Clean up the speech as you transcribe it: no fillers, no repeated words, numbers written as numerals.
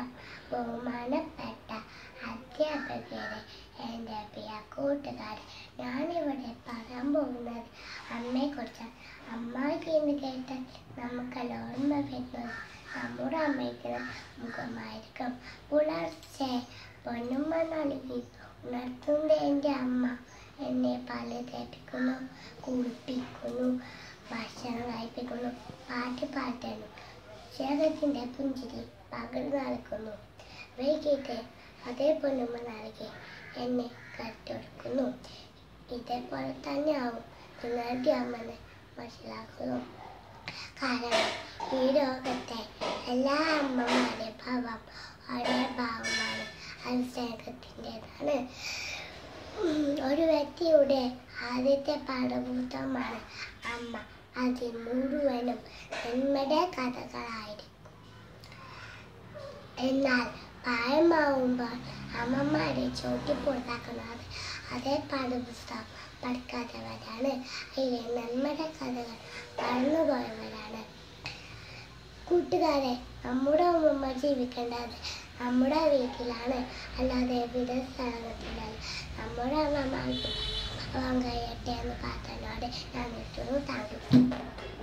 നമസ്കാരം. ബഹുമാനപ്പെട്ട അധ്യാപകരെ, എൻ്റെ പ്രിയ കൂട്ടുകാരെ, ഞാനിവിടെ പറയാൻ പോകുന്നത് അമ്മയെക്കുറിച്ചാണ്. അമ്മ എന്ന് കേട്ടാൽ നമുക്കെല്ലാം ഓർമ്മ വരുന്നത് നമ്മുടെ അമ്മയ്ക്ക് മുഖമായിരിക്കും. പുലർച്ചെ പൊന്നുമ്മ നൽകി ഉണർത്തുന്ന എൻ്റെ അമ്മ എന്നെ പല്ല് തേപ്പിക്കുന്നു, കുളിപ്പിക്കുന്നു, ഭക്ഷണം കഴിപ്പിക്കുന്നു, പാട്ട് പാടുന്നു, ശേഖരത്തിൻ്റെ പുഞ്ചിരി പകർന്നു നൽകുന്നു. വൈകിട്ട് അതേ പൊന്നുമ്മ നൽകി എന്നെ കെട്ടിയെടുക്കുന്നു. ഇതേപോലെ തന്നെയാവും നിങ്ങളുടെ അമ്മനെ മനസ്സിലാക്കുന്നു. കാരണം ഈ ലോകത്തെ എല്ലാ അമ്മമാരുടെ ഭാവം ഒരേ ഭാവമാണ്, അത് സ്നേഹത്തിൻ്റെതാണ്. ഒരു വ്യക്തിയുടെ ആദ്യത്തെ പാഠപുസ്തകമാണ് അമ്മ. അതിൽ മുഴുവനും നന്മയുടെ കഥകളായിരിക്കും. എന്നാൽ പ്രായമാവുമ്പോൾ അമ്മമാരെ ചോട്ടിപ്പുറത്താക്കുന്നത് അതേ പാഠപുസ്തകം പഠിക്കാത്തവരാണ്, അതിലെ നന്മയുടെ കഥകൾ മറന്നുപോയവരാണ്. കൂട്ടുകാരെ, നമ്മുടെ അമ്മമ്മ ജീവിക്കേണ്ടത് നമ്മുടെ വീട്ടിലാണ്, അല്ലാതെ വിദേശ സ്ഥലത്തിലല്ല. നമ്മുടെ അമ്മമാർക്ക് ഭഗവാൻ കഴിയട്ടെ എന്ന് പ്രാർത്ഥനയോടെ ഞാൻ നിർത്തുന്നു. Thank you.